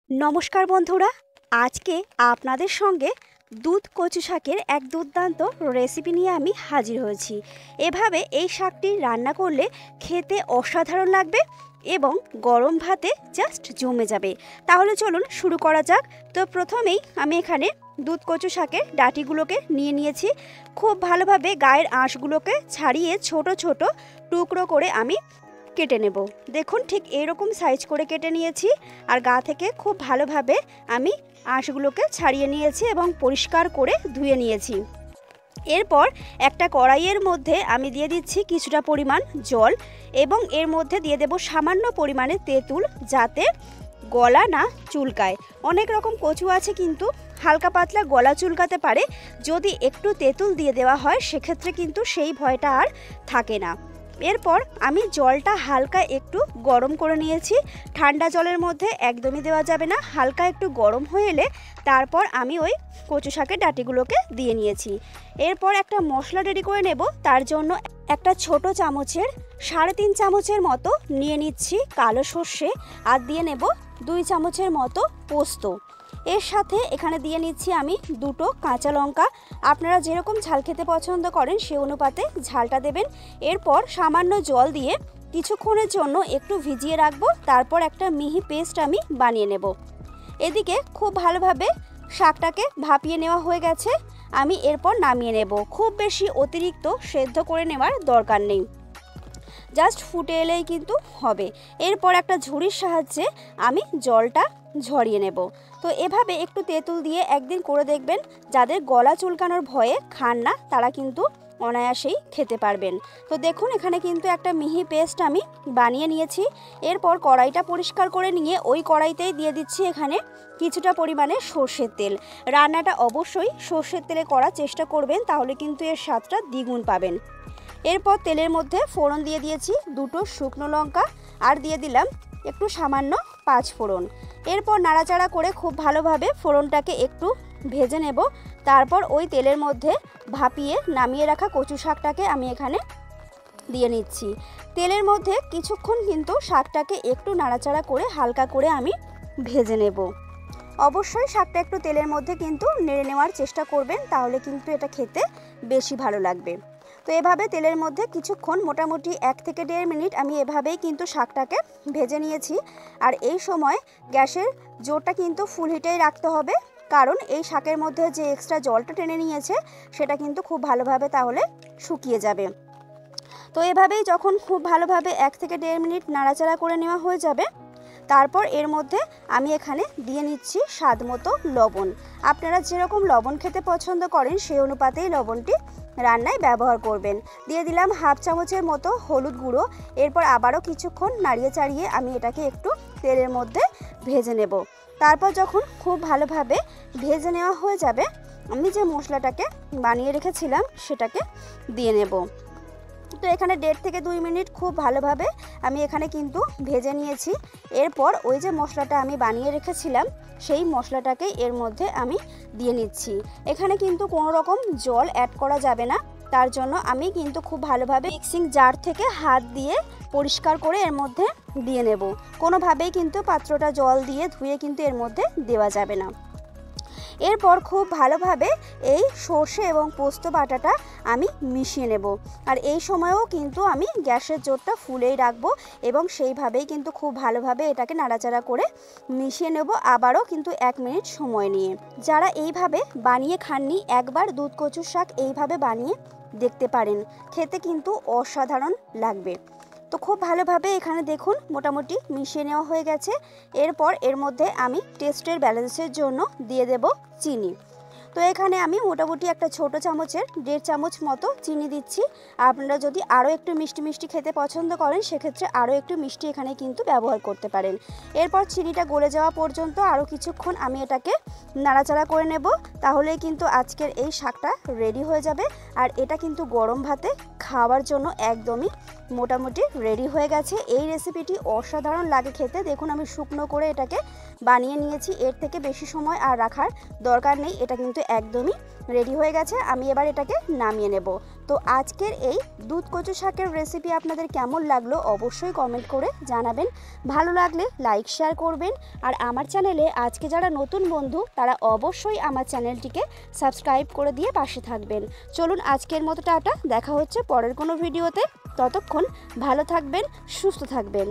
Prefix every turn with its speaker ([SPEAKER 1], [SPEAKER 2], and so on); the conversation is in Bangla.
[SPEAKER 1] নমস্কার বন্ধুরা, আজকে আপনাদের সঙ্গে দুধ কচু শাকের এক দুর্দান্ত রেসিপি নিয়ে আমি হাজির হয়েছি। এভাবে এই শাকটি রান্না করলে খেতে অসাধারণ লাগবে এবং গরম ভাতে জাস্ট জমে যাবে। তাহলে চলুন শুরু করা যাক। তো প্রথমেই আমি এখানে দুধ কচু শাকের ডাঁটিগুলোকে নিয়ে নিয়েছি। খুব ভালোভাবে গায়ের আঁশগুলোকে ছাড়িয়ে ছোট ছোট টুকরো করে আমি কেটে নেব। দেখুন ঠিক এরকম সাইজ করে কেটে নিয়েছি আর গা থেকে খুব ভালোভাবে আমি আঁশগুলোকে ছাড়িয়ে নিয়েছি এবং পরিষ্কার করে ধুয়ে নিয়েছি। এরপর একটা কড়াইয়ের মধ্যে আমি দিয়ে দিচ্ছি কিছুটা পরিমাণ জল এবং এর মধ্যে দিয়ে দেব সামান্য পরিমাণে তেঁতুল, যাতে গলা না চুলকায়। অনেক রকম কচু আছে কিন্তু হালকা পাতলা গলা চুলকাতে পারে। যদি একটু তেঁতুল দিয়ে দেওয়া হয় সেক্ষেত্রে কিন্তু সেই ভয়টা আর থাকে না। এরপর আমি জলটা হালকা একটু গরম করে নিয়েছি। ঠান্ডা জলের মধ্যে একদমই দেওয়া যাবে না, হালকা একটু গরম হয়ে এলে তারপর আমি ওই কচু শাকের ডাঁটিগুলোকে দিয়ে নিয়েছি। এরপর একটা মশলা রেডি করে নেব। তার জন্য একটা ছোট চামচের 3.5 চামচের মতো নিয়ে নিচ্ছি কালো সর্ষে আর দিয়ে নেব 2 চামচের মতো পোস্ত। এর সাথে এখানে দিয়ে নিচ্ছি আমি 2টো কাঁচা লঙ্কা। আপনারা যেরকম ঝাল খেতে পছন্দ করেন সে অনুপাতে ঝালটা দেবেন। এরপর সামান্য জল দিয়ে কিছুক্ষণের জন্য একটু ভিজিয়ে রাখবো। তারপর একটা মিহি পেস্ট আমি বানিয়ে নেব। এদিকে খুব ভালোভাবে শাকটাকে ভাপিয়ে নেওয়া হয়ে গেছে। আমি এরপর নামিয়ে নেব। খুব বেশি অতিরিক্ত সেদ্ধ করে নেওয়ার দরকার নেই, জাস্ট ফুটে এলেই কিন্তু হবে। এরপর একটা ঝুড়ির সাহায্যে আমি জলটা ঝরিয়ে নেব। তো এভাবে একটু তেঁতুল দিয়ে একদিন করে দেখবেন। যাদের গলা চুলকানোর ভয়ে খান না তারা কিন্তু অনায়াসেই খেতে পারবেন। তো দেখুন এখানে কিন্তু একটা মিহি পেস্ট আমি বানিয়ে নিয়েছি। এরপর কড়াইটা পরিষ্কার করে নিয়ে ওই কড়াইতেই দিয়ে দিচ্ছি এখানে কিছুটা পরিমাণে সর্ষের তেল। রান্নাটা অবশ্যই সর্ষের তেলে করার চেষ্টা করবেন, তাহলে কিন্তু এর স্বাদটা দ্বিগুণ পাবেন। এরপর তেলের মধ্যে ফোড়ন দিয়ে দিয়েছি 2টো শুকনো লঙ্কা আর দিয়ে দিলাম একটু সামান্য 5 ফোড়ন। এরপর নাড়াচাড়া করে খুব ভালোভাবে ফোড়নটাকে একটু ভেজে নেব। তারপর ওই তেলের মধ্যে ভাপিয়ে নামিয়ে রাখা কচু শাকটাকে আমি এখানে দিয়ে নিচ্ছি। তেলের মধ্যে কিছুক্ষণ কিন্তু শাকটাকে একটু নাড়াচাড়া করে হালকা করে আমি ভেজে নেব। অবশ্যই শাকটা একটু তেলের মধ্যে কিন্তু নেড়ে নেওয়ার চেষ্টা করবেন, তাহলে কিন্তু এটা খেতে বেশি ভালো লাগবে। তো এভাবে তেলের মধ্যে কিছুক্ষণ মোটামুটি 1 থেকে 1.5 মিনিট আমি এভাবেই কিন্তু শাকটাকে ভেজে নিয়েছি। আর এই সময় গ্যাসের জোরটা কিন্তু ফুল হিটেই রাখতে হবে, কারণ এই শাকের মধ্যে যে এক্সট্রা জলটা টেনে নিয়েছে সেটা কিন্তু খুব ভালোভাবে তাহলে শুকিয়ে যাবে। তো এভাবেই যখন খুব ভালোভাবে 1 থেকে 1.5 মিনিট নাড়াচাড়া করে নেওয়া হয়ে যাবে, তারপর এর মধ্যে আমি এখানে দিয়ে নিচ্ছি স্বাদ মতো লবণ। আপনারা যেরকম লবণ খেতে পছন্দ করেন সেই অনুপাতেই লবণটি রান্নায় ব্যবহার করবেন। দিয়ে দিলাম 1/2 চামচের মতো হলুদ গুঁড়ো। এরপর আবারও কিছুক্ষণ নাড়িয়ে চাড়িয়ে আমি এটাকে একটু তেলের মধ্যে ভেজে নেব। তারপর যখন খুব ভালোভাবে ভেজে নেওয়া হয়ে যাবে, আমি যে মশলাটাকে বানিয়ে রেখেছিলাম সেটাকে দিয়ে নেব। তো এখানে 1.5 থেকে 2 মিনিট খুব ভালোভাবে আমি এখানে কিন্তু ভেজে নিয়েছি। এরপর ওই যে মশলাটা আমি বানিয়ে রেখেছিলাম সেই মশলাটাকে এর মধ্যে আমি দিয়ে নিচ্ছি। এখানে কিন্তু কোনো রকম জল অ্যাড করা যাবে না, তার জন্য আমি কিন্তু খুব ভালোভাবে মিক্সিং জার থেকে হাত দিয়ে পরিষ্কার করে এর মধ্যে দিয়ে নেব। কোনোভাবেই কিন্তু পাত্রটা জল দিয়ে ধুয়ে কিন্তু এর মধ্যে দেওয়া যাবে না। এরপর খুব ভালোভাবে এই সর্ষে এবং পোস্ত বাটাটা আমি মিশিয়ে নেব। আর এই সময়েও কিন্তু আমি গ্যাসের জোরটা ফুলেই রাখবো এবং সেইভাবেই কিন্তু খুব ভালোভাবে এটাকে নাড়াচাড়া করে মিশিয়ে নেব, আবারও কিন্তু 1 মিনিট সময় নিয়ে। যারা এইভাবে বানিয়ে খাননি, একবার দুধ কচুর শাক এইভাবে বানিয়ে দেখতে পারেন, খেতে কিন্তু অসাধারণ লাগবে। তো খুব ভালোভাবে এখানে দেখুন মোটামুটি মিশিয়ে নেওয়া হয়ে গেছে। এরপর এর মধ্যে আমি টেস্টের ব্যালেন্সের জন্য দিয়ে দেব চিনি। তো এখানে আমি মোটামুটি একটা ছোট চামচের 1.5 চামচ মতো চিনি দিচ্ছি। আপনারা যদি আরও একটু মিষ্টি মিষ্টি খেতে পছন্দ করেন সেক্ষেত্রে আরও একটু মিষ্টি এখানে কিন্তু ব্যবহার করতে পারেন। এরপর চিনিটা গলে যাওয়া পর্যন্ত আরও কিছুক্ষণ আমি এটাকে নাড়াচাড়া করে নেব, তাহলেই কিন্তু আজকের এই শাকটা রেডি হয়ে যাবে। আর এটা কিন্তু গরম ভাতে খাওয়ার জন্য একদমই মোটামুটি রেডি হয়ে গেছে। এই রেসিপিটি অসাধারণ লাগে খেতে। দেখুন আমি শুকনো করে এটাকে বানিয়ে নিয়েছি। এর থেকে বেশি সময় আর রাখার দরকার নেই, এটা কিন্তু একদমই রেডি হয়ে গেছে। আমি এবার এটাকে নামিয়ে নেব। তো আজকের এই দুধ কচু শাকের রেসিপি আপনাদের কেমন লাগলো অবশ্যই কমেন্ট করে জানাবেন। ভালো লাগলে লাইক শেয়ার করবেন। আর আমার চ্যানেলে আজকে যারা নতুন বন্ধু তারা অবশ্যই আমার চ্যানেলটিকে সাবস্ক্রাইব করে দিয়ে পাশে থাকবেন। চলুন আজকের মতো টাটা, দেখা হচ্ছে পরের কোনো ভিডিওতে। ততক্ষণ ভালো থাকবেন, সুস্থ থাকবেন।